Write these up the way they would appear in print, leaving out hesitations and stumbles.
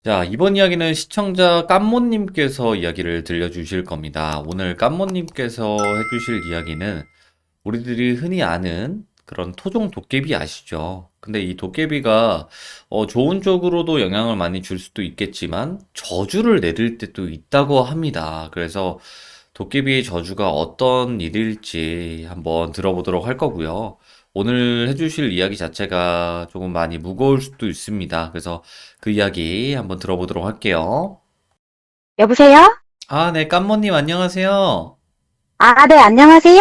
자, 이번 이야기는 시청자 깐모님께서 이야기를 들려주실 겁니다. 오늘 깐모님께서 해주실 이야기는 우리들이 흔히 아는 그런 토종 도깨비 아시죠? 근데 이 도깨비가 좋은 쪽으로도 영향을 많이 줄 수도 있겠지만 저주를 내릴 때도 있다고 합니다. 그래서 도깨비의 저주가 어떤 일일지 한번 들어보도록 할 거고요. 오늘 해주실 이야기 자체가 조금 많이 무거울 수도 있습니다. 그래서 그 이야기 한번 들어보도록 할게요. 여보세요? 아, 네, 깐모님 안녕하세요. 아, 네, 안녕하세요.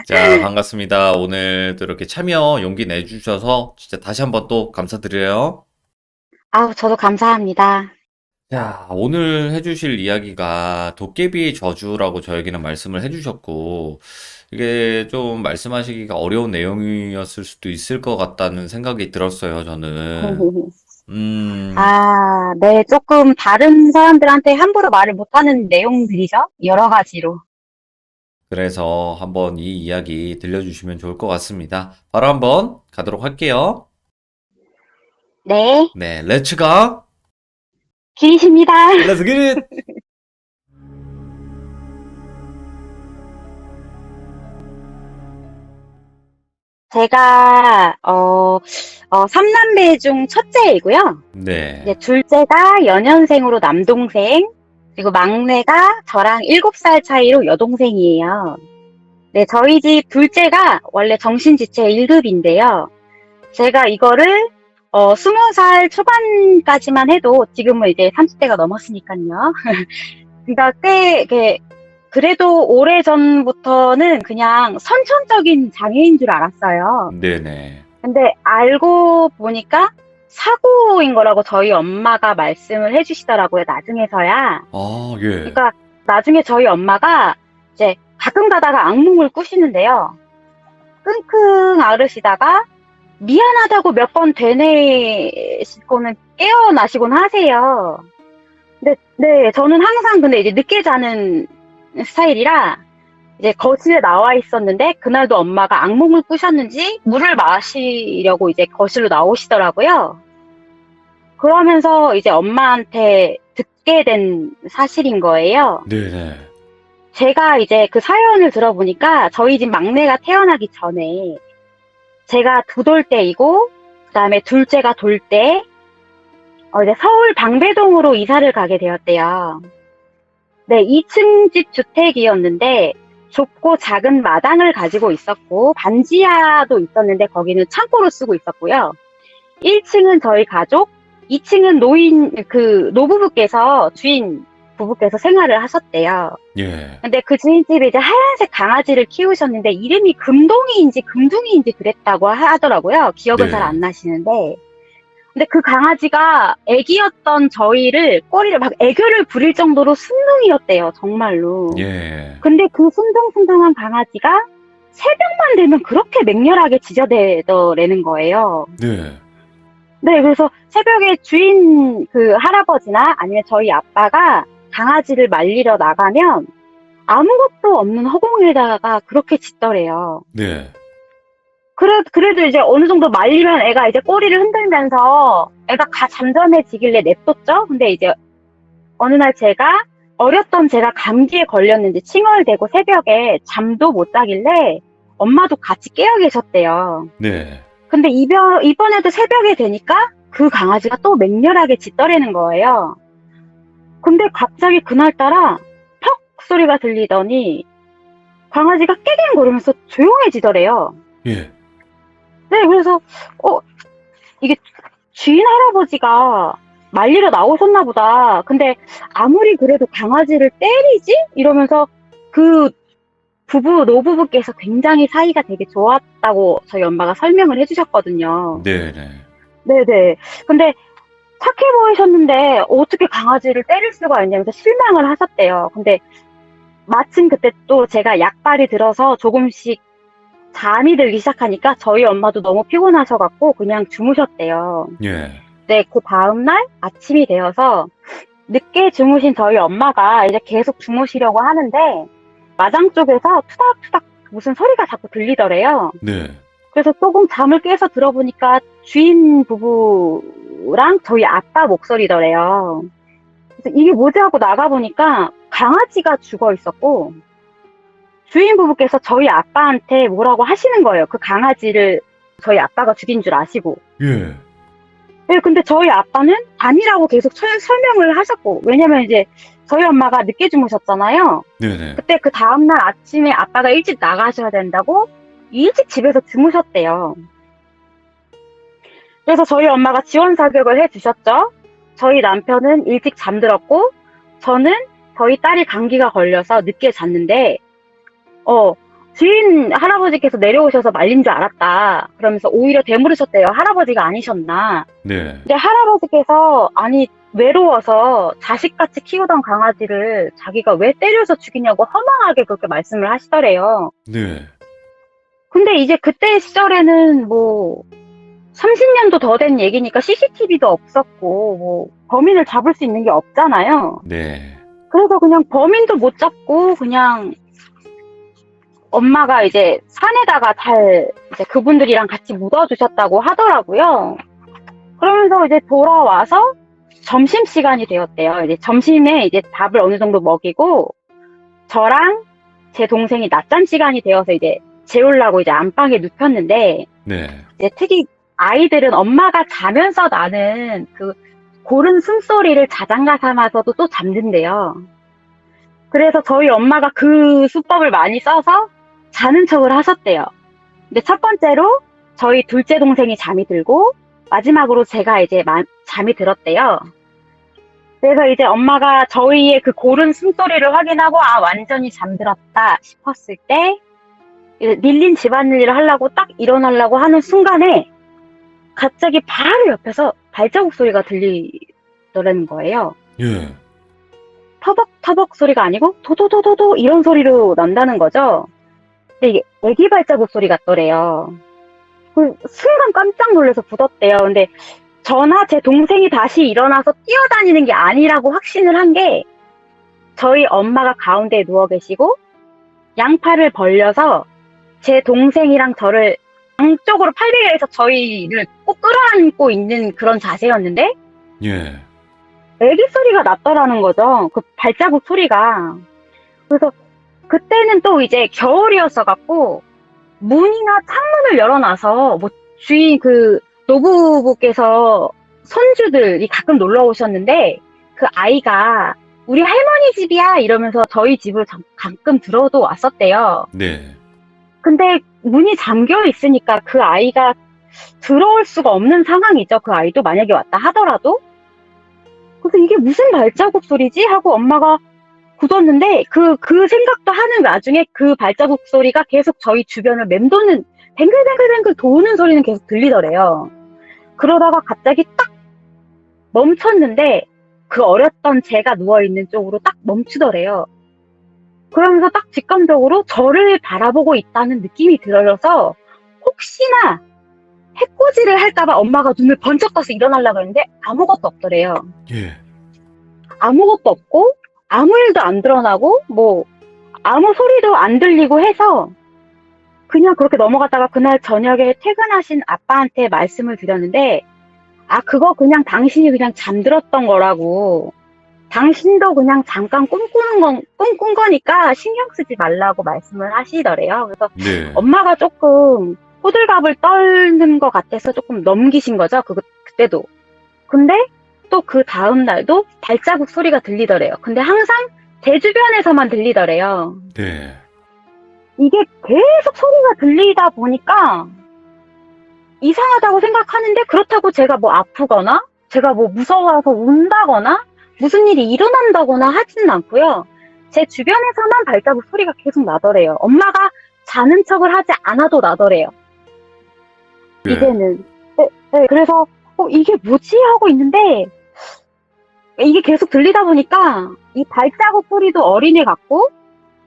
자, 반갑습니다. 오늘 또 이렇게 참여 용기 내주셔서 진짜 다시 한번 또 감사드려요. 아우, 저도 감사합니다. 자, 오늘 해주실 이야기가 도깨비의 저주라고 저에게는 말씀을 해주셨고, 이게 좀 말씀하시기가 어려운 내용이었을 수도 있을 것 같다는 생각이 들었어요, 저는. 음, 아, 네, 조금 다른 사람들한테 함부로 말을 못하는 내용들이죠? 여러 가지로. 그래서 한번 이 이야기 들려주시면 좋을 것 같습니다. 바로 한번 가도록 할게요. 네, 네, 렛츠 가! 길이십니다. 렛츠 기릿! 제가, 삼남매 중 첫째이고요. 이제 네. 둘째가 연년생으로 남동생, 그리고 막내가 저랑 7살 차이로 여동생이에요. 네, 저희 집 둘째가 원래 정신지체 1급인데요. 제가 이거를 20살 초반까지만 해도 지금은 이제 30대가 넘었으니까요. 그러니까 꽤 이렇게 그래도 오래전부터는 그냥 선천적인 장애인 줄 알았어요. 네네. 근데 알고 보니까 사고인 거라고 저희 엄마가 말씀을 해주시더라고요. 나중에서야. 아, 예. 그러니까 나중에 저희 엄마가 이제 가끔 가다가 악몽을 꾸시는데요. 끙끙 앓으시다가 미안하다고 몇 번 되뇌시고는 깨어나시곤 하세요. 근데, 네, 저는 항상 근데 이제 늦게 자는 스타일이라 이제 거실에 나와 있었는데 그날도 엄마가 악몽을 꾸셨는지 물을 마시려고 이제 거실로 나오시더라고요. 그러면서 이제 엄마한테 듣게 된 사실인 거예요. 네네. 제가 이제 그 사연을 들어보니까 저희 집 막내가 태어나기 전에 제가 두 돌 때이고 그다음에 둘째가 돌 때 이제 서울 방배동으로 이사를 가게 되었대요. 네, 2층 집 주택이었는데 좁고 작은 마당을 가지고 있었고 반지하도 있었는데 거기는 창고로 쓰고 있었고요. 1층은 저희 가족, 2층은 노부부께서 주인 부부께서 생활을 하셨대요. 예. 근데 그 주인집에 이제 하얀색 강아지를 키우셨는데 이름이 금동이인지 금둥이인지 그랬다고 하더라고요. 기억은 잘 네. 안 나시는데. 근데 그 강아지가 애기였던 저희를 꼬리를 막 애교를 부릴 정도로 순둥이였대요. 정말로. 예. 근데 그 순둥순둥한 강아지가 새벽만 되면 그렇게 맹렬하게 짖어대더라는 거예요. 네. 네, 그래서 새벽에 주인 그 할아버지나 아니면 저희 아빠가 강아지를 말리러 나가면 아무것도 없는 허공에다가 그렇게 짖더래요. 네. 그래도 이제 어느 정도 말리면 애가 이제 꼬리를 흔들면서 애가 잠잠해지길래 냅뒀죠? 근데 이제 어느 날 어렸던 제가 감기에 걸렸는지 칭얼대고 새벽에 잠도 못 자길래 엄마도 같이 깨어 계셨대요. 네. 근데 이번에도 새벽에 되니까 그 강아지가 또 맹렬하게 짖더라는 거예요. 근데 갑자기 그날따라 퍽 소리가 들리더니 강아지가 깨갱거리면서 조용해지더래요. 예. 네, 그래서 이게 주인 할아버지가 말리러 나오셨나 보다. 근데 아무리 그래도 강아지를 때리지? 이러면서 그 노부부께서 굉장히 사이가 되게 좋았다고 저희 엄마가 설명을 해주셨거든요. 네네. 네네. 근데 착해 보이셨는데 어떻게 강아지를 때릴 수가 있냐면서 실망을 하셨대요. 근데 마침 그때 또 제가 약발이 들어서 조금씩 잠이 들기 시작하니까 저희 엄마도 너무 피곤하셔갖고 그냥 주무셨대요. 예. 네, 그 다음날 아침이 되어서 늦게 주무신 저희 엄마가 이제 계속 주무시려고 하는데 마당 쪽에서 투닥투닥 무슨 소리가 자꾸 들리더래요. 네. 그래서 조금 잠을 깨서 들어보니까 주인 주인부부랑 저희 아빠 목소리더래요. 그래서 이게 뭐지 하고 나가보니까 강아지가 죽어 있었고, 주인부부께서 저희 아빠한테 뭐라고 하시는 거예요. 그 강아지를 저희 아빠가 죽인 줄 아시고. 예. 네, 근데 저희 아빠는 아니라고 계속 설명을 하셨고, 왜냐면 이제 저희 엄마가 늦게 주무셨잖아요. 네네. 그때 그 다음날 아침에 아빠가 일찍 나가셔야 된다고 일찍 집에서 주무셨대요. 그래서 저희 엄마가 지원 사격을 해주셨죠. 저희 남편은 일찍 잠들었고, 저는 저희 딸이 감기가 걸려서 늦게 잤는데, 주인 할아버지께서 내려오셔서 말린 줄 알았다. 그러면서 오히려 되물으셨대요. 할아버지가 아니셨나. 네. 이제 할아버지께서 아니 외로워서 자식같이 키우던 강아지를 자기가 왜 때려서 죽이냐고 허망하게 그렇게 말씀을 하시더래요. 네. 근데 이제 그때 시절에는 뭐 30년도 더 된 얘기니까 CCTV도 없었고 뭐 범인을 잡을 수 있는 게 없잖아요. 네. 그래서 그냥 범인도 못 잡고 그냥 엄마가 이제 산에다가 잘 이제 그분들이랑 같이 묻어주셨다고 하더라고요. 그러면서 이제 돌아와서 점심시간이 되었대요. 이제 점심에 이제 밥을 어느 정도 먹이고 저랑 제 동생이 낮잠 시간이 되어서 이제 재우려고 이제 안방에 눕혔는데 네. 이제 특히 아이들은 엄마가 자면서 나는 그 고른 숨소리를 자장가 삼아서도 또 잠든대요. 그래서 저희 엄마가 그 수법을 많이 써서 자는 척을 하셨대요. 근데 첫 번째로 저희 둘째 동생이 잠이 들고 마지막으로 제가 이제 잠이 들었대요. 그래서 이제 엄마가 저희의 그 고른 숨소리를 확인하고 아 완전히 잠들었다 싶었을 때 이제 밀린 집안일을 하려고 딱 일어나려고 하는 순간에 갑자기 바로 옆에서 발자국 소리가 들리더라는 거예요. 예. 터벅터벅 소리가 아니고 도도도도도 이런 소리로 난다는 거죠. 근데 이게 애기 발자국 소리 같더래요. 그 순간 깜짝 놀라서 굳었대요. 근데 저나 제 동생이 다시 일어나서 뛰어다니는 게 아니라고 확신을 한 게 저희 엄마가 가운데에 누워 계시고 양팔을 벌려서 제 동생이랑 저를 양쪽으로 팔베개에서 저희를 꼭 끌어안고 있는 그런 자세였는데 예. 애기 소리가 났더라는 거죠. 그 발자국 소리가. 그래서 그때는 또 이제 겨울이었어갖고 문이나 창문을 열어놔서 뭐 주인 그 노부부께서 손주들이 가끔 놀러 오셨는데 그 아이가 우리 할머니 집이야 이러면서 저희 집을 가끔 들어도 왔었대요. 네. 근데 문이 잠겨 있으니까 그 아이가 들어올 수가 없는 상황이죠. 그 아이도 만약에 왔다 하더라도. 그래서 이게 무슨 발자국 소리지? 하고 엄마가 굳었는데 그 생각도 하는 와중에 그 발자국 소리가 계속 저희 주변을 맴도는 뱅글뱅글뱅글 도는 소리는 계속 들리더래요. 그러다가 갑자기 딱 멈췄는데 그 어렸던 제가 누워있는 쪽으로 딱 멈추더래요. 그러면서 딱 직감적으로 저를 바라보고 있다는 느낌이 들어서 혹시나 해코지를 할까봐 엄마가 눈을 번쩍 떠서 일어나려고 했는데 아무것도 없더래요. 예. 아무것도 없고 아무 일도 안 드러나고 뭐 아무 소리도 안 들리고 해서 그냥 그렇게 넘어갔다가 그날 저녁에 퇴근하신 아빠한테 말씀을 드렸는데 아 그거 그냥 당신이 그냥 잠들었던 거라고 당신도 그냥 잠깐 꿈꾼 거니까 신경 쓰지 말라고 말씀을 하시더래요. 그래서 네. 엄마가 조금 호들갑을 떨는 것 같아서 조금 넘기신 거죠. 그때도. 근데 또 그 다음 날도 발자국 소리가 들리더래요. 근데 항상 제 주변에서만 들리더래요. 네. 이게 계속 소리가 들리다 보니까 이상하다고 생각하는데 그렇다고 제가 뭐 아프거나 제가 뭐 무서워서 운다거나 무슨 일이 일어난다거나 하지는 않고요. 제 주변에서만 발자국 소리가 계속 나더래요. 엄마가 자는 척을 하지 않아도 나더래요. 네. 이제는. 네, 그래서 이게 뭐지? 하고 있는데 이게 계속 들리다 보니까 이 발자국 소리도 어린애 같고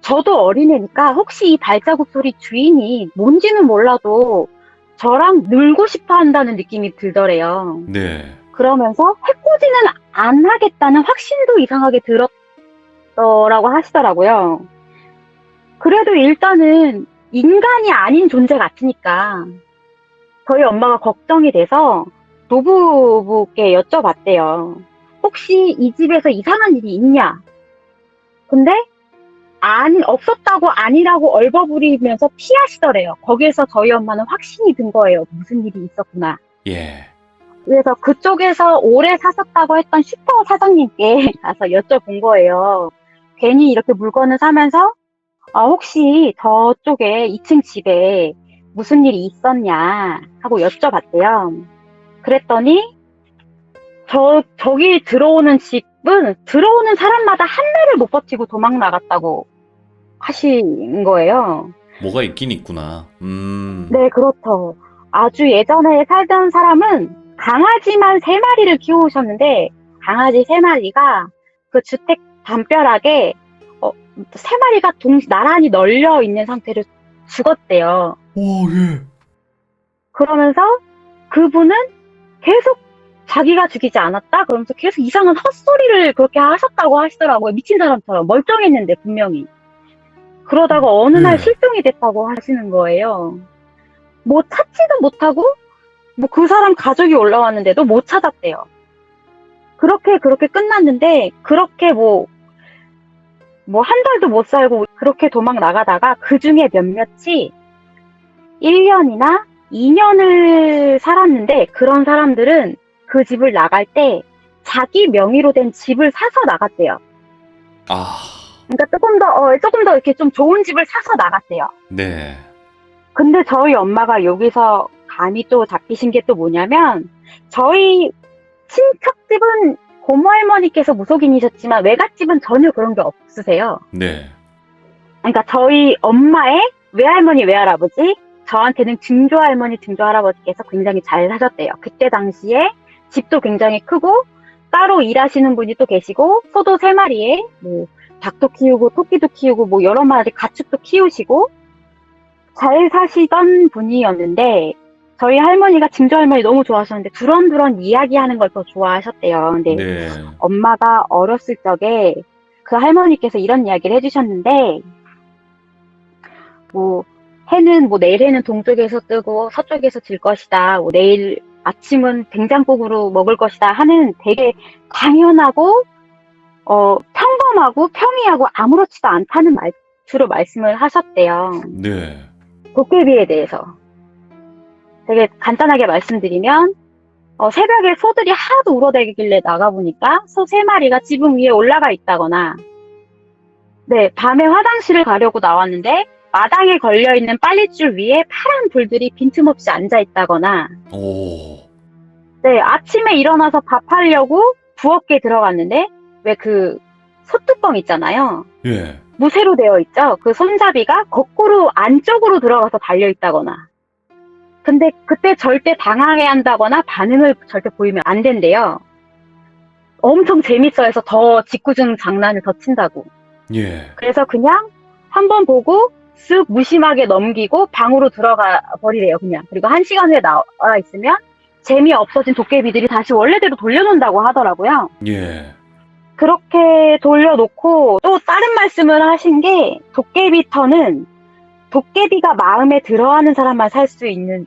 저도 어린애니까 혹시 이 발자국 소리 주인이 뭔지는 몰라도 저랑 놀고 싶어 한다는 느낌이 들더래요. 네. 그러면서 해코지는 안 하겠다는 확신도 이상하게 들었더라고 하시더라고요. 그래도 일단은 인간이 아닌 존재 같으니까 저희 엄마가 걱정이 돼서 노부부께 여쭤봤대요. 혹시 이 집에서 이상한 일이 있냐? 근데 없었다고 아니라고 얼버무리면서 피하시더래요. 거기에서 저희 엄마는 확신이 든 거예요. 무슨 일이 있었구나. 예. 그래서 그쪽에서 오래 사셨다고 했던 슈퍼 사장님께 가서 여쭤본 거예요. 괜히 이렇게 물건을 사면서 혹시 저쪽에 2층 집에 무슨 일이 있었냐 하고 여쭤봤대요. 그랬더니 저기 들어오는 집은 들어오는 사람마다 한 달을 못 버티고 도망 나갔다고 하신 거예요. 뭐가 있긴 있구나. 네, 그렇죠. 아주 예전에 살던 사람은 강아지만 3마리를 키우셨는데 강아지 3마리가 그 주택 담벼락에 3마리가 나란히 널려 있는 상태로 죽었대요. 오, 예. 그러면서 그분은 계속 자기가 죽이지 않았다? 그러면서 계속 이상한 헛소리를 그렇게 하셨다고 하시더라고요. 미친 사람처럼. 멀쩡했는데, 분명히. 그러다가 어느 날 네. 실종이 됐다고 하시는 거예요. 뭐 찾지도 못하고, 뭐 그 사람 가족이 올라왔는데도 못 찾았대요. 그렇게 끝났는데, 그렇게 뭐 한 달도 못 살고 그렇게 도망 나가다가 그 중에 몇몇이 1년이나 2년을 살았는데 그런 사람들은 그 집을 나갈 때 자기 명의로 된 집을 사서 나갔대요. 아, 그러니까 조금 더 이렇게 좀 좋은 집을 사서 나갔대요. 네. 근데 저희 엄마가 여기서 감이 또 잡히신 게 또 뭐냐면 저희 친척집은 고모 할머니께서 무속인이셨지만 외갓집은 전혀 그런 게 없으세요. 네. 그러니까 저희 엄마의 외할머니, 외할아버지, 저한테는 증조할머니, 증조할아버지께서 굉장히 잘 사셨대요. 그때 당시에 집도 굉장히 크고 따로 일하시는 분이 또 계시고 소도 3마리에 뭐 닭도 키우고 토끼도 키우고 뭐 여러 마리 가축도 키우시고 잘 사시던 분이었는데 저희 할머니가 증조할머니 너무 좋아하셨는데 두런두런 이야기하는 걸 더 좋아하셨대요. 근데 네. 엄마가 어렸을 적에 그 할머니께서 이런 이야기를 해주셨는데 뭐 내일 해는 동쪽에서 뜨고 서쪽에서 질 것이다. 뭐 내일 아침은 된장국으로 먹을 것이다 하는 되게 당연하고 평범하고 평이하고 아무렇지도 않다는 말투로 말씀을 하셨대요. 네. 도깨비에 대해서 되게 간단하게 말씀드리면 새벽에 소들이 하도 울어대길래 나가보니까 소 3마리가 지붕 위에 올라가 있다거나 네, 밤에 화장실을 가려고 나왔는데 마당에 걸려있는 빨랫줄 위에 파란 불들이 빈틈없이 앉아있다거나 오. 네, 아침에 일어나서 밥하려고 부엌에 들어갔는데 왜 그 소뚜껑 있잖아요. 예. 무쇠로 되어 있죠. 그 손잡이가 거꾸로 안쪽으로 들어가서 달려있다거나 근데 그때 절대 당황해 한다거나 반응을 절대 보이면 안 된대요. 엄청 재밌어 해서 더 짓궂은 장난을 더 친다고. 예. 그래서 그냥 한번 보고 쓱 무심하게 넘기고 방으로 들어가 버리래요, 그냥. 그리고 1시간 후에 나와 있으면 재미없어진 도깨비들이 다시 원래대로 돌려놓는다고 하더라고요. 예. 그렇게 돌려놓고 또 다른 말씀을 하신 게 도깨비터는 도깨비가 마음에 들어하는 사람만 살 수 있는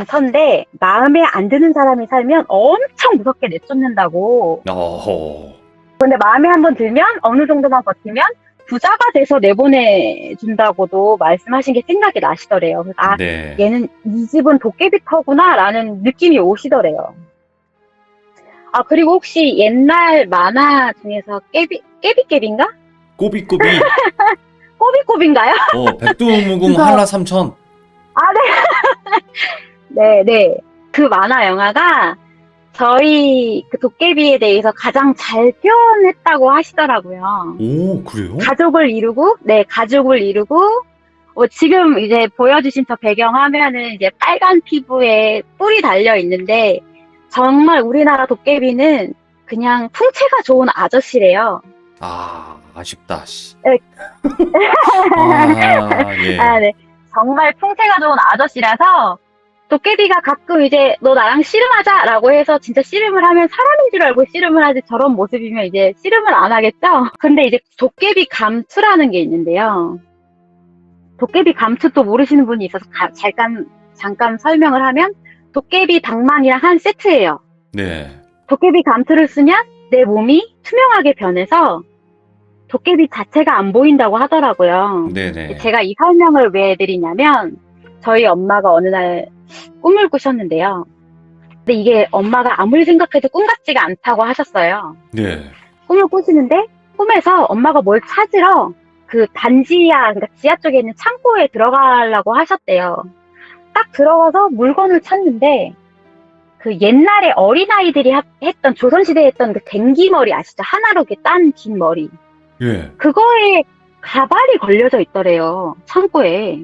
터인데 마음에 안 드는 사람이 살면 엄청 무섭게 내쫓는다고. 어허. 근데 마음에 한번 들면 어느 정도만 버티면 부자가 돼서 내보내준다고도 말씀하신 게 생각이 나시더래요. 그래서 네. 얘는 이 집은 도깨비터구나 라는 느낌이 오시더래요. 그리고 혹시 옛날 만화 중에서 깨비깨비인가? 꼬비꼬비. 꼬비꼬비인가요? 백두무궁 한라삼천. 네. 네. 그 만화 영화가 저희 그 도깨비에 대해서 가장 잘 표현했다고 하시더라고요. 오, 그래요? 가족을 이루고 지금 이제 보여주신 저 배경화면은 이제 빨간 피부에 뿔이 달려 있는데 정말 우리나라 도깨비는 그냥 풍채가 좋은 아저씨래요. 아쉽다. 씨. 네. 예. 네. 정말 풍채가 좋은 아저씨라서 도깨비가 가끔 이제 너 나랑 씨름하자라고 해서 진짜 씨름을 하면 사람인 줄 알고 씨름을 하지 저런 모습이면 이제 씨름을 안 하겠죠? 근데 이제 도깨비 감투라는 게 있는데요. 도깨비 감투 또 모르시는 분이 있어서 잠깐 설명을 하면 도깨비 방망이랑 한 세트예요. 네. 도깨비 감투를 쓰면 내 몸이 투명하게 변해서 도깨비 자체가 안 보인다고 하더라고요. 네네. 제가 이 설명을 왜 해드리냐면 저희 엄마가 어느 날 꿈을 꾸셨는데요. 근데 이게 엄마가 아무리 생각해도 꿈 같지가 않다고 하셨어요. 네. 꿈을 꾸시는데 꿈에서 엄마가 뭘 찾으러 그 단지야, 그러니까 지하 쪽에 있는 창고에 들어가려고 하셨대요. 딱 들어가서 물건을 찾는데 그 옛날에 어린아이들이 했던 조선시대에 했던 그 댕기머리 아시죠? 하나로 이렇게 딴 긴 머리. 예. 그거에 가발이 걸려져 있더래요. 창고에.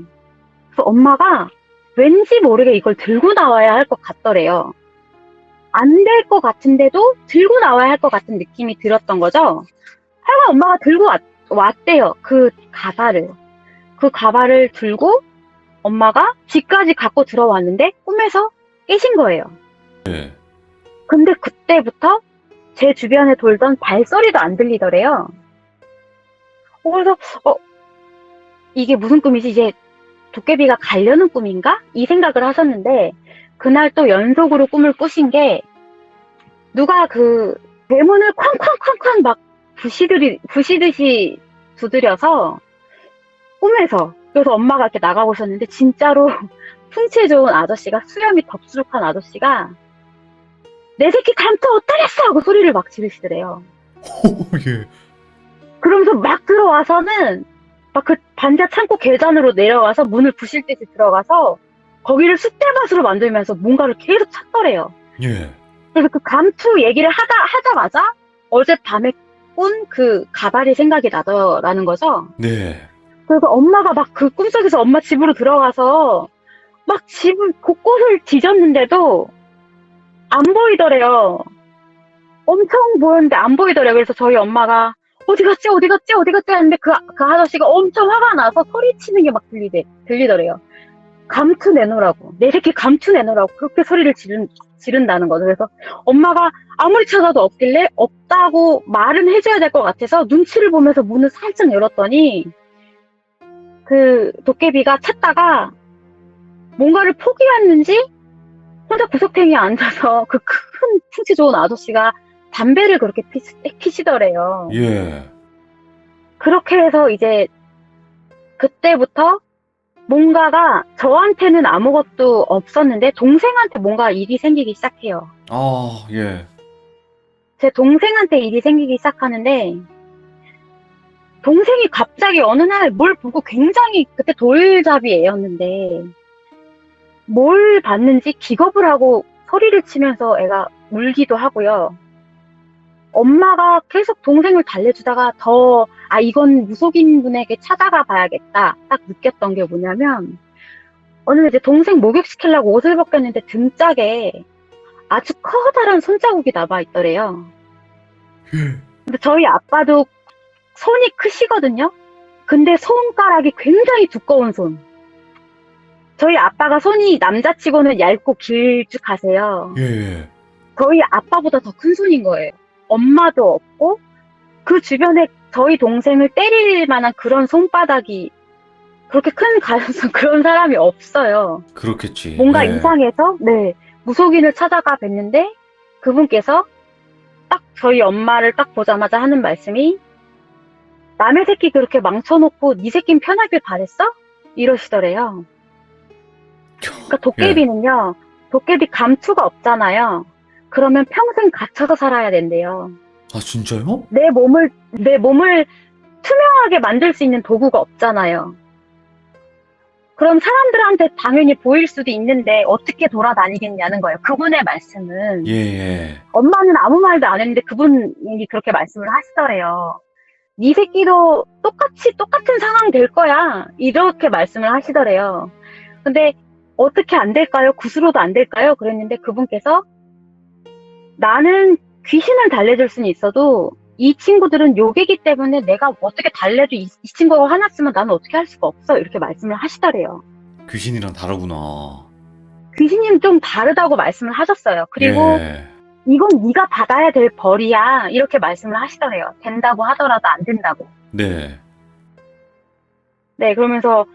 그래서 엄마가 왠지 모르게 이걸 들고 나와야 할 것 같더래요. 안 될 것 같은데도 들고 나와야 할 것 같은 느낌이 들었던 거죠. 하여간 엄마가 들고 왔대요. 그 가발을. 그 가발을 들고 엄마가 집까지 갖고 들어왔는데 꿈에서 깨신 거예요. 예. 근데 그때부터 제 주변에 돌던 발소리도 안 들리더래요. 그래서 이게 무슨 꿈이지? 이제 도깨비가 가려는 꿈인가? 이 생각을 하셨는데 그날 또 연속으로 꿈을 꾸신 게 누가 그 대문을 쾅쾅쾅쾅 막 부시듯이 두드려서 꿈에서 그래서 엄마가 이렇게 나가보셨는데 진짜로 풍채 좋은 아저씨가 수염이 덥수룩한 아저씨가 내 새끼 감투 어디다 냈어! 하고 소리를 막 지르시더래요. 오, 예. 그러면서 막 들어와서는 막 그 반자 창고 계단으로 내려와서 문을 부실 듯이 들어가서 거기를 쑥대밭으로 만들면서 뭔가를 계속 찾더래요. 예. 그래서 그 감투 얘기를 하자마자 어젯밤에 꾼 그 가발이 생각이 나더라는 거죠. 네. 그래서 엄마가 막 그 꿈속에서 엄마 집으로 들어가서 막 집을 곳곳을 뒤졌는데도 안 보이더래요. 엄청 보였는데 안 보이더래요. 그래서 저희 엄마가 어디 갔지 하는데 그 아저씨가 엄청 화가 나서 소리치는 게 막 들리더래요. 감투 내놓으라고. 내 새끼 감투 내놓으라고. 그렇게 소리를 지른다는 거죠. 그래서 엄마가 아무리 찾아도 없길래 없다고 말은 해줘야 될 것 같아서 눈치를 보면서 문을 살짝 열었더니 그 도깨비가 찾다가 뭔가를 포기했는지 혼자 구석탱이에 앉아서 그 큰 풍치 좋은 아저씨가 담배를 그렇게 피시더래요. 예. 그렇게 해서 이제 그때부터 뭔가가 저한테는 아무것도 없었는데 동생한테 뭔가 일이 생기기 시작해요. 아, 예. 제 동생한테 일이 생기기 시작하는데 동생이 갑자기 어느 날 뭘 보고 굉장히 그때 돌잡이 애였는데 뭘 봤는지 기겁을 하고 소리를 치면서 애가 울기도 하고요. 엄마가 계속 동생을 달래주다가 이건 무속인 분에게 찾아가 봐야겠다 딱 느꼈던 게 뭐냐면 어느 날 이제 동생 목욕시키려고 옷을 벗겼는데 등짝에 아주 커다란 손자국이 남아 있더래요. 예. 근데 저희 아빠도 손이 크시거든요. 근데 손가락이 굉장히 두꺼운 손. 저희 아빠가 손이 남자치고는 얇고 길쭉하세요. 예. 저희 아빠보다 더 큰 손인 거예요. 엄마도 없고 그 주변에 저희 동생을 때릴 만한 그런 손바닥이 그렇게 큰 가슴 그런 사람이 없어요. 그렇겠지. 뭔가 예. 이상해서 무속인을 찾아가 뵀는데 그분께서 딱 저희 엄마를 딱 보자마자 하는 말씀이 남의 새끼 그렇게 망쳐놓고 네 새끼는 편하길 바랬어? 이러시더래요. 그러니까 도깨비는요. 도깨비 감투가 없잖아요. 그러면 평생 갇혀서 살아야 된대요. 아, 진짜요? 내 몸을 투명하게 만들 수 있는 도구가 없잖아요. 그럼 사람들한테 당연히 보일 수도 있는데 어떻게 돌아다니겠냐는 거예요. 그분의 말씀은. 예, 예. 엄마는 아무 말도 안 했는데 그분이 그렇게 말씀을 하시더래요. 네 새끼도 똑같은 상황 될 거야. 이렇게 말씀을 하시더래요. 근데 어떻게 안 될까요? 굿으로도 안 될까요? 그랬는데 그분께서 나는 귀신을 달래줄 수는 있어도 이 친구들은 요괴기 때문에 내가 어떻게 달래도 이 친구가 화났으면 나는 어떻게 할 수가 없어. 이렇게 말씀을 하시더래요. 귀신이랑 다르구나. 귀신님 좀 다르다고 말씀을 하셨어요. 그리고 예. 이건 네가 받아야 될 벌이야. 이렇게 말씀을 하시더래요. 된다고 하더라도 안 된다고. 네. 네, 그러면서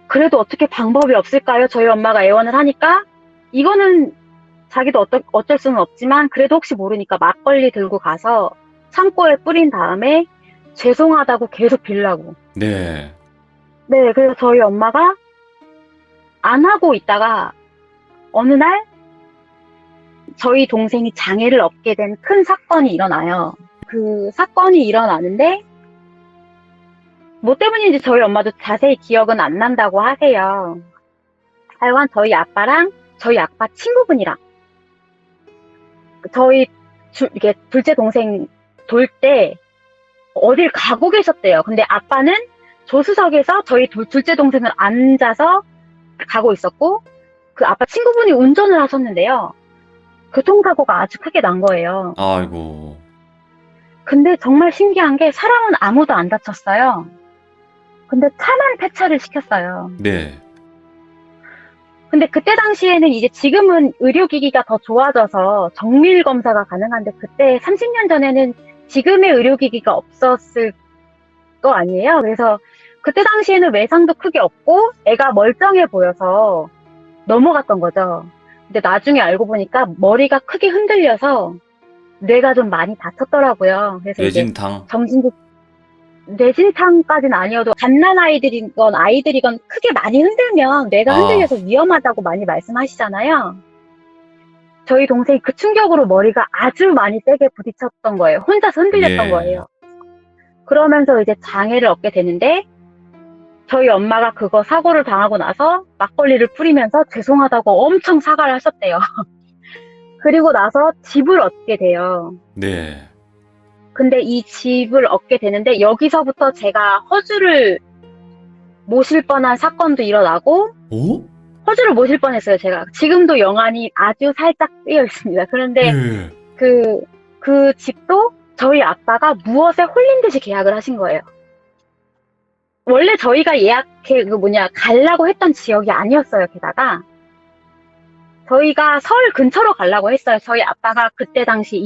그래도 어떻게 방법이 없을까요? 저희 엄마가 애원을 하니까 이거는 자기도 어쩔 수는 없지만 그래도 혹시 모르니까 막걸리 들고 가서 창고에 뿌린 다음에 죄송하다고 계속 빌라고. 네. 네, 그래서 저희 엄마가 안 하고 있다가 어느 날 저희 동생이 장애를 얻게 된 큰 사건이 일어나요. 그 사건이 일어나는데 뭐 때문인지 저희 엄마도 자세히 기억은 안 난다고 하세요. 하여간 저희 아빠랑 저희 아빠 친구분이랑 저희 이게 둘째 동생 돌 때 어딜 가고 계셨대요. 근데 아빠는 조수석에서 저희 둘째 동생은 앉아서 가고 있었고 그 아빠 친구분이 운전을 하셨는데요. 교통사고가 아주 크게 난 거예요. 아이고. 근데 정말 신기한 게 사람은 아무도 안 다쳤어요. 근데 차만 폐차를 시켰어요. 네. 근데 그때 당시에는 이제 지금은 의료기기가 더 좋아져서 정밀 검사가 가능한데 그때 30년 전에는 지금의 의료기기가 없었을 거 아니에요. 그래서 그때 당시에는 외상도 크게 없고 애가 멀쩡해 보여서 넘어갔던 거죠. 근데 나중에 알고 보니까 머리가 크게 흔들려서 뇌가 좀 많이 다쳤더라고요. 그래서 이제 뇌진탕. 뇌진탕까지는 아니어도 갓난 아이들이건 크게 많이 흔들면 뇌가 아, 흔들려서 위험하다고 많이 말씀하시잖아요. 저희 동생이 그 충격으로 머리가 아주 많이 세게 부딪혔던 거예요. 혼자서 흔들렸던 예. 거예요. 그러면서 이제 장애를 얻게 되는데 저희 엄마가 그거 사고를 당하고 나서 막걸리를 뿌리면서 죄송하다고 엄청 사과를 하셨대요. 그리고 나서 집을 얻게 돼요. 네. 근데 이 집을 얻게 되는데 여기서부터 제가 허주를 모실 뻔한 사건도 일어나고 오? 허주를 모실 뻔했어요. 제가 지금도 영안이 아주 살짝 쓰여 있습니다. 그런데 예. 그 집도 저희 아빠가 무엇에 홀린 듯이 계약을 하신 거예요. 원래 저희가 가려고 했던 지역이 아니었어요. 게다가 저희가 서울 근처로 가려고 했어요. 저희 아빠가 그때 당시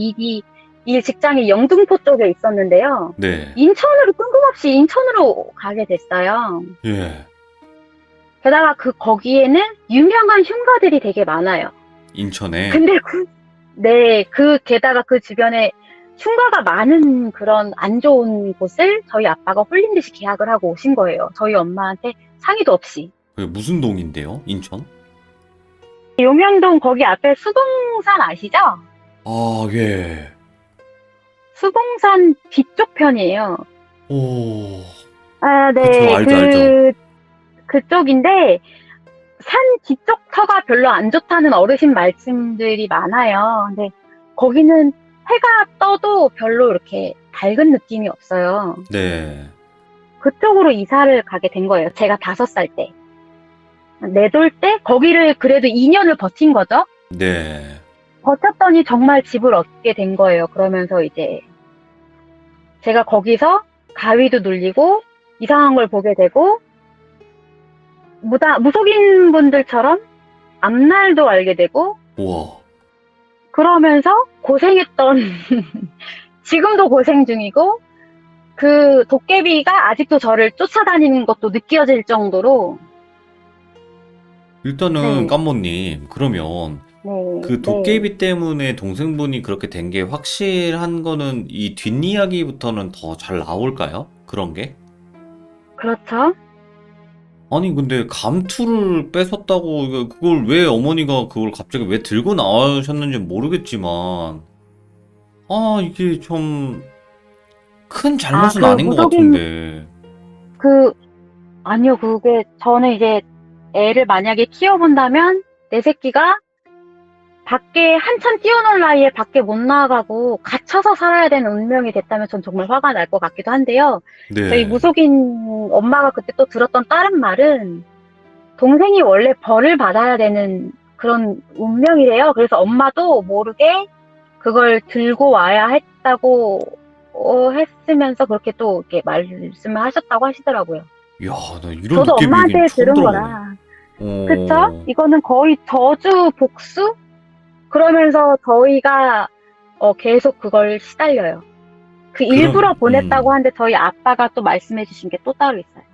일 직장이 영등포 쪽에 있었는데요. 네. 뜬금없이 인천으로 가게 됐어요. 예. 게다가 거기에는 유명한 흉가들이 되게 많아요. 인천에. 근데 게다가 그 주변에 흉가가 많은 그런 안 좋은 곳을 저희 아빠가 홀린 듯이 계약을 하고 오신 거예요. 저희 엄마한테 상의도 없이. 그게 무슨 동인데요? 인천? 용명동 거기 앞에 수봉산 아시죠? 아, 예. 수봉산 뒤쪽 편이에요. 오. 아, 그쵸, 네. 알죠. 그쪽인데, 산 뒤쪽 터가 별로 안 좋다는 어르신 말씀들이 많아요. 근데 거기는 해가 떠도 별로 이렇게 밝은 느낌이 없어요. 네. 그쪽으로 이사를 가게 된 거예요. 제가 5살 때. 4돌 때 거기를 그래도 2년을 버틴 거죠. 네. 버텼더니 정말 집을 얻게 된 거예요. 그러면서 이제 제가 거기서 가위도 눌리고 이상한 걸 보게 되고 무속인 분들처럼 앞날도 알게 되고 우와. 그러면서 고생했던 지금도 고생 중이고 그 도깨비가 아직도 저를 쫓아다니는 것도 느껴질 정도로 일단은 네, 깐모님, 그러면 네, 그 네. 도깨비 때문에 동생분이 그렇게 된 게 확실한 거는 이 뒷이야기부터는 더 잘 나올까요? 그런 게? 그렇죠. 아니, 근데 감투를 뺏었다고, 그걸 왜 어머니가 그걸 갑자기 왜 들고 나오셨는지 모르겠지만, 아, 이게 좀 큰 아, 잘못은 아닌 것 같은데. 그, 아니요, 저는 이제 애를 만약에 키워본다면 내 새끼가 밖에 한참 뛰어놀 나이에 밖에 못 나가고 갇혀서 살아야 되는 운명이 됐다면 전 정말 화가 날 것 같기도 한데요. 저희 네. 무속인 엄마가 그때 또 들었던 다른 말은 동생이 원래 벌을 받아야 되는 그런 운명이래요. 그래서 엄마도 모르게 그걸 들고 와야 했다고 했으면서 그렇게 또 이렇게 말씀을 하셨다고 하시더라고요. 이야, 나 이런 저도 도깨비 얘기는 엄마한테 처음 들은 들어보네. 거라. 그쵸? 어, 이거는 거의 저주 복수? 그러면서 저희가 계속 그걸 시달려요. 그 일부러 보냈다고 하는데 저희 아빠가 또 말씀해 주신 게 또 따로 있어요.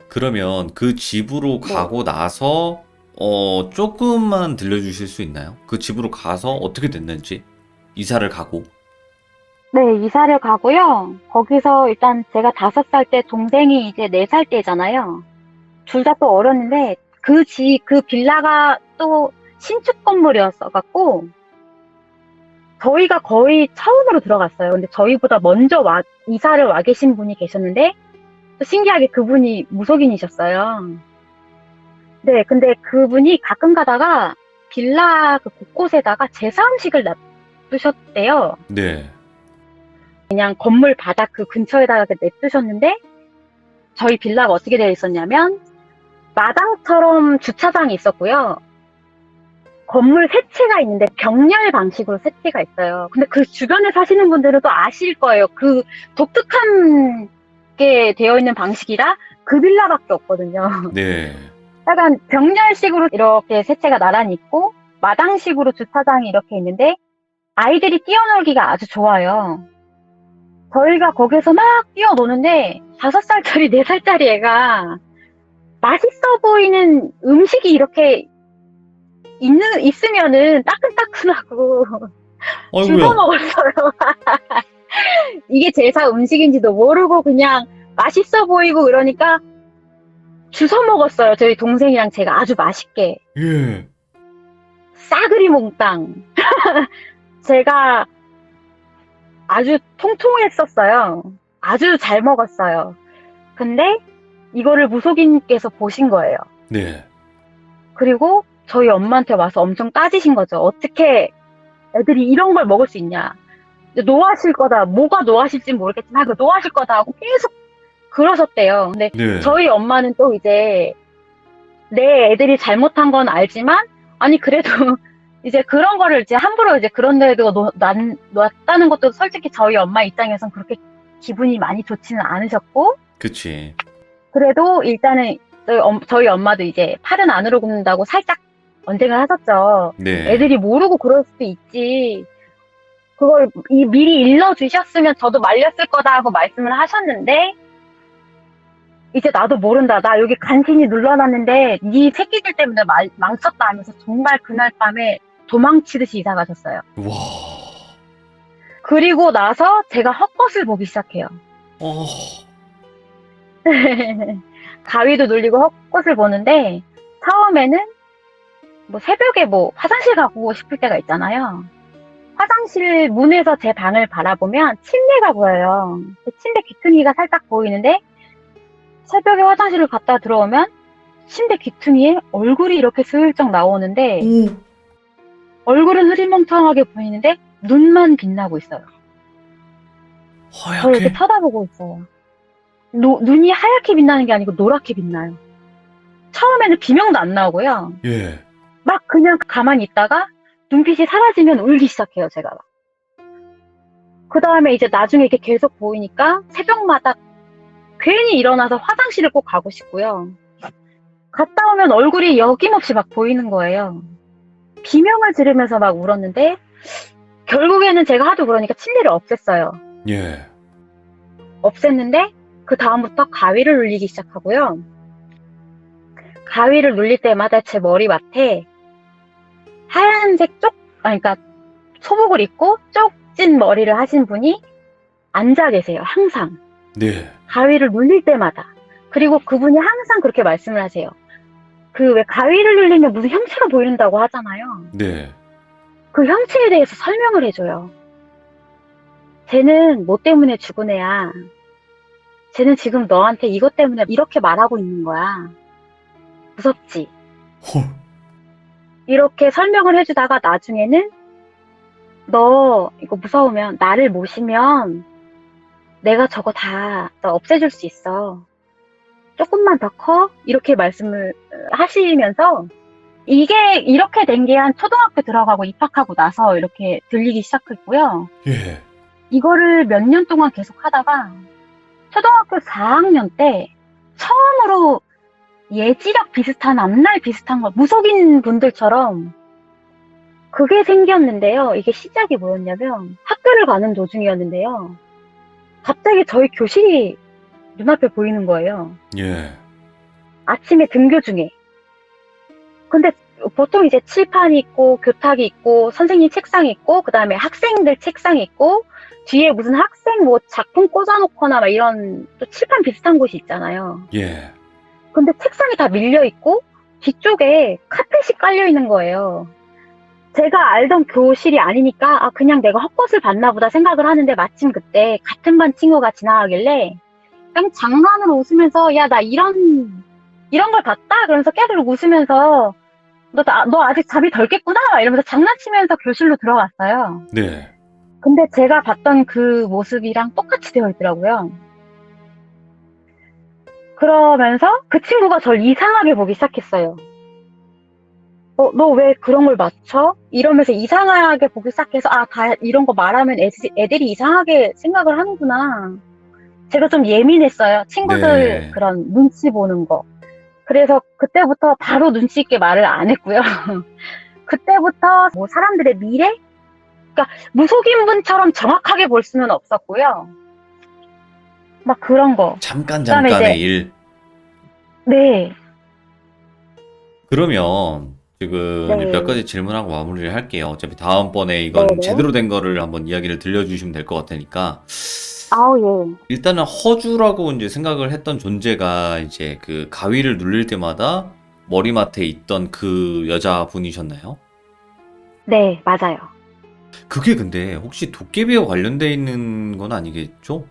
그러면 그 집으로 네. 가고 나서, 조금만 들려주실 수 있나요? 그 집으로 가서 어떻게 됐는지? 이사를 가고. 네, 이사를 가고요. 거기서 일단 제가 5살 때 동생이 이제 4살 때잖아요. 둘 다 또 어렸는데 그 빌라가 또 신축 건물이었어갖고 저희가 거의 처음으로 들어갔어요. 근데 저희보다 먼저 이사를 와 계신 분이 계셨는데 또 신기하게 그분이 무속인이셨어요. 네, 근데 그분이 가끔 가다가 빌라 그 곳곳에다가 제사 음식을 놔두셨대요. 네. 그냥 건물 바닥 그 근처에다가 냅두셨는데 저희 빌라가 어떻게 되어 있었냐면 마당처럼 주차장이 있었고요. 건물 세 채가 있는데 병렬 방식으로 세 채가 있어요. 근데 그 주변에 사시는 분들은 또 아실 거예요. 그 독특한 게 되어 있는 방식이라 그 빌라밖에 없거든요. 네. 약간 병렬식으로 이렇게 세 채가 나란히 있고 마당식으로 주차장이 이렇게 있는데 아이들이 뛰어놀기가 아주 좋아요. 저희가 거기서 막 뛰어노는데 5살짜리, 4살짜리 애가 맛있어 보이는 음식이 이렇게 있으면은 따끈따끈하고 주워 아이고야. 먹었어요. 이게 제사 음식인지도 모르고 그냥 맛있어 보이고 그러니까 주워 먹었어요. 저희 동생이랑 제가 아주 맛있게. 예. 싸그리 몽땅. 제가 아주 통통했었어요. 아주 잘 먹었어요. 근데 이거를 무속인께서 보신 거예요. 네. 그리고 저희 엄마한테 와서 엄청 따지신 거죠. 어떻게 애들이 이런 걸 먹을 수 있냐. 노하실 거다. 뭐가 노하실지 모르겠지만 그 노하실 거다 하고 계속 그러셨대요. 근데 네. 저희 엄마는 또 이제 내 애들이 잘못한 건 알지만 아니 그래도 이제 그런 거를 이제 함부로 이제 그런 데도 놨다는 것도 솔직히 저희 엄마 입장에선 그렇게 기분이 많이 좋지는 않으셨고 그치. 그래도 일단은 저희 엄마도 이제 팔은 안으로 굽는다고 살짝 언쟁을 하셨죠. 네. 애들이 모르고 그럴 수도 있지. 그걸 미리 일러주셨으면 저도 말렸을 거다 하고 말씀을 하셨는데 이제 나도 모른다. 나 여기 간신히 눌러놨는데 네 새끼들 때문에 망쳤다 하면서 정말 그날 밤에 도망치듯이 이사 가셨어요. 와. 그리고 나서 제가 헛것을 보기 시작해요. 어. 가위도 눌리고 헛것을 보는데 처음에는 뭐 새벽에 뭐 화장실 가고 싶을 때가 있잖아요. 화장실 문에서 제 방을 바라보면 침대가 보여요. 그 침대 귀퉁이가 살짝 보이는데 새벽에 화장실을 갔다 들어오면 침대 귀퉁이에 얼굴이 이렇게 슬쩍 나오는데 오. 얼굴은 흐리멍텅하게 보이는데 눈만 빛나고 있어요. 저를 이렇게 하얗게? 쳐다보고 있어요. 눈이 하얗게 빛나는 게 아니고 노랗게 빛나요. 처음에는 비명도 안 나오고요. 예. 막 그냥 가만히 있다가 눈빛이 사라지면 울기 시작해요, 제가. 그 다음에 이제 나중에 이렇게 계속 보이니까 새벽마다 괜히 일어나서 화장실을 꼭 가고 싶고요. 갔다 오면 얼굴이 여김없이 막 보이는 거예요. 비명을 지르면서 막 울었는데 결국에는 제가 하도 그러니까 침대를 없앴어요. 예. 없앴는데 그 다음부터 가위를 눌리기 시작하고요. 가위를 눌릴 때마다 제 머리맡에 하얀색 그러니까 소복을 입고 쪽진 머리를 하신 분이 앉아 계세요. 항상. 네. 가위를 눌릴 때마다. 그리고 그분이 항상 그렇게 말씀을 하세요. 그 왜 가위를 눌리면 무슨 형체가 보인다고 하잖아요. 네. 그 형체에 대해서 설명을 해줘요. 쟤는 뭐 때문에 죽은 애야. 쟤는 지금 너한테 이것 때문에 이렇게 말하고 있는 거야. 무섭지? 헐. 이렇게 설명을 해주다가 나중에는 너 이거 무서우면 나를 모시면 내가 저거 다 없애줄 수 있어. 조금만 더 커? 이렇게 말씀을 하시면서 이게 이렇게 된 게 한 초등학교 들어가고 입학하고 나서 이렇게 들리기 시작했고요. 예. 이거를 몇 년 동안 계속 하다가 초등학교 4학년 때 처음으로 예지력 비슷한 앞날 비슷한 거 무속인 분들처럼 그게 생겼는데요. 이게 시작이 뭐였냐면 학교를 가는 도중이었는데요. 갑자기 저희 교실이 눈앞에 보이는 거예요. 예. 아침에 등교 중에. 근데 보통 이제 칠판이 있고, 교탁이 있고, 선생님 책상이 있고, 그 다음에 학생들 책상이 있고, 뒤에 무슨 학생 뭐 작품 꽂아놓거나 막 이런 또 칠판 비슷한 곳이 있잖아요. 예. 근데 책상이 다 밀려 있고, 뒤쪽에 카펫이 깔려 있는 거예요. 제가 알던 교실이 아니니까, 아, 그냥 내가 헛것을 봤나 보다 생각을 하는데, 마침 그때 같은 반 친구가 지나가길래, 그냥 장난으로 웃으면서, 야, 나 이런 걸 봤다? 그러면서 깨르륵 웃으면서, 너 아직 잠이 덜 깼구나? 이러면서 장난치면서 교실로 들어갔어요. 네. 근데 제가 봤던 그 모습이랑 똑같이 되어 있더라고요. 그러면서 그 친구가 절 이상하게 보기 시작했어요. 너 왜 그런 걸 맞춰? 이러면서 이상하게 보기 시작해서, 아, 다 이런 거 말하면 애들이 이상하게 생각을 하는구나. 제가 좀 예민했어요. 친구들 네. 그런 눈치 보는 거. 그래서 그때부터 바로 눈치 있게 말을 안 했고요. 그때부터 뭐 사람들의 미래? 그러니까 무속인분처럼 정확하게 볼 수는 없었고요. 막 그런 거. 잠깐 그다음에 이제 잠깐의 일. 네, 그러면 지금 이제 몇 네, 가지 질문하고 마무리를 할게요. 어차피 다음번에 네, 이건 네. 제대로 된 거를 한번 이야기를 들려주시면 될 것 같으니까. 아우 예, 일단은 허주라고 이제 생각을 했던 존재가 이제 그 가위를 눌릴 때마다 머리맡에 있던 그 여자분이셨나요? 네, 맞아요. 그게 근데 혹시 도깨비와 관련돼 있는 건 아니겠죠?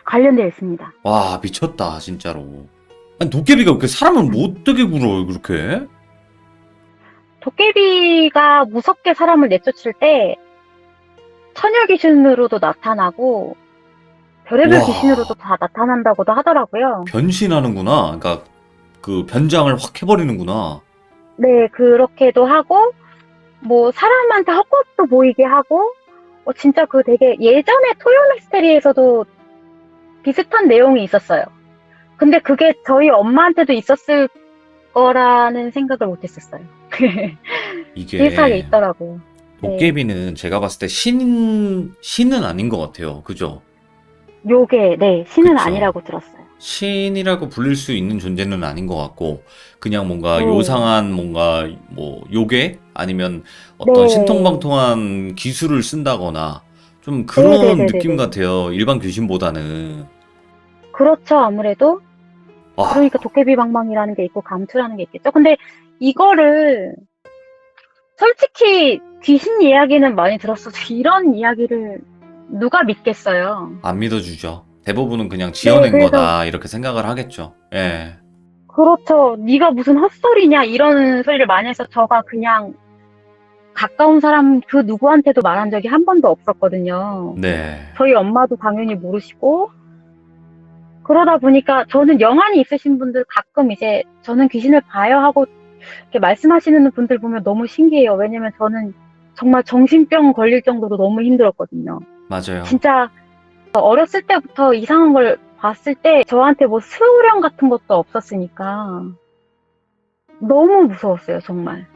관련되어 있습니다. 와, 미쳤다, 진짜로. 아니, 도깨비가 그 사람을 못 되게 굴어요, 그렇게? 도깨비가 무섭게 사람을 내쫓을 때 처녀 귀신으로도 나타나고 별의별 귀신으로도 와, 다 나타난다고도 하더라고요. 변신하는구나. 그러니까 그 변장을 확 해버리는구나. 네, 그렇게도 하고 뭐 사람한테 헛것도 보이게 하고 진짜 그 되게 예전에 토요미스테리에서도 비슷한 내용이 있었어요. 근데 그게 저희 엄마한테도 있었을 거라는 생각을 못 했었어요. 비슷하게 이게 있더라고요. 네. 도깨비는 제가 봤을 때 신은 아닌 것 같아요. 그죠? 요게, 네, 신은 그쵸. 아니라고 들었어요. 신이라고 불릴 수 있는 존재는 아닌 것 같고, 그냥 뭔가 네. 요상한 뭔가 뭐 요괴? 아니면 어떤 네. 신통방통한 기술을 쓴다거나 좀 그런 느낌 네네네네네. 같아요. 일반 귀신보다는. 그렇죠, 아무래도. 와, 그러니까 도깨비 방망이라는 게 있고 감투라는 게 있겠죠. 근데 이거를 솔직히 귀신 이야기는 많이 들었어도 이런 이야기를 누가 믿겠어요. 안 믿어주죠. 대부분은 그냥 네, 지어낸 그래서 거다 이렇게 생각을 하겠죠. 예. 그렇죠. 네가 무슨 헛소리냐 이런 소리를 많이 해서 저가 그냥 가까운 사람 그 누구한테도 말한 적이 한 번도 없었거든요. 네. 저희 엄마도 당연히 모르시고 그러다 보니까 저는 영안이 있으신 분들 가끔 이제 저는 귀신을 봐요 하고 이렇게 말씀하시는 분들 보면 너무 신기해요. 왜냐면 저는 정말 정신병 걸릴 정도로 너무 힘들었거든요. 맞아요. 진짜 어렸을 때부터 이상한 걸 봤을 때 저한테 뭐 수령 같은 것도 없었으니까 너무 무서웠어요, 정말.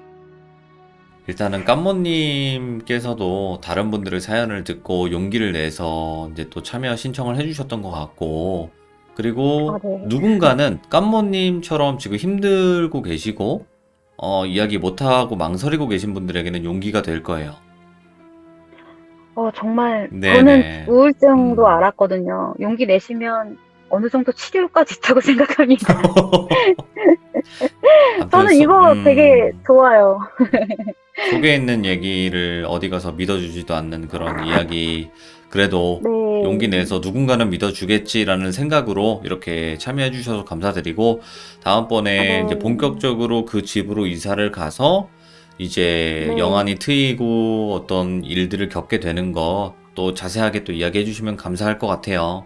일단은 깜모님께서도 다른 분들의 사연을 듣고 용기를 내서 이제 또 참여 신청을 해주셨던 것 같고, 아, 그리고 네. 누군가는 깜모님처럼 지금 힘들고 계시고, 이야기 못하고 망설이고 계신 분들에게는 용기가 될 거예요. 정말 저는 네네. 우울증도 음. 알았거든요. 용기 내시면 어느 정도 치료까지 있다고 생각합니다. 아무튼, 저는 이거 되게 좋아요. 속에 있는 얘기를 어디 가서 믿어주지도 않는 그런 이야기, 그래도 용기 네, 내서 누군가는 믿어주겠지라는 생각으로 이렇게 참여해주셔서 감사드리고, 다음번에 이제 네, 본격적으로 그 집으로 이사를 가서 이제 네. 영안이 트이고 어떤 일들을 겪게 되는 거 또 자세하게 또 이야기해주시면 감사할 것 같아요.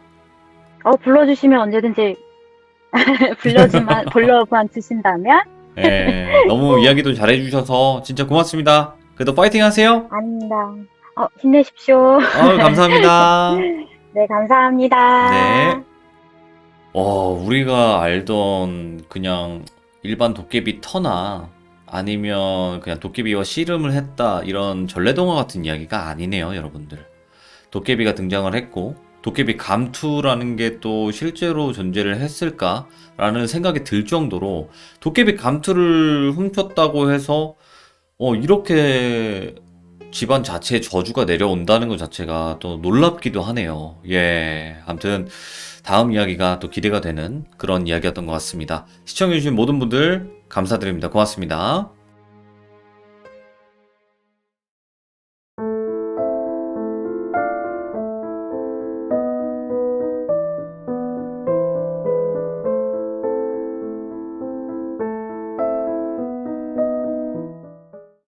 불러주시면 언제든지 불러만 주신다면? 예, 너무 이야기도 잘해주셔서 진짜 고맙습니다. 그래도 파이팅 하세요. 아닙니다. 힘내십시오. 감사합니다. 네, 감사합니다. 네. 우리가 알던 그냥 일반 도깨비 터나 아니면 그냥 도깨비와 씨름을 했다 이런 전래동화 같은 이야기가 아니네요, 여러분들. 도깨비가 등장을 했고, 도깨비 감투라는 게 또 실제로 존재를 했을까라는 생각이 들 정도로 도깨비 감투를 훔쳤다고 해서 이렇게 집안 자체에 저주가 내려온다는 것 자체가 또 놀랍기도 하네요. 예. 아무튼 다음 이야기가 또 기대가 되는 그런 이야기였던 것 같습니다. 시청해주신 모든 분들 감사드립니다. 고맙습니다.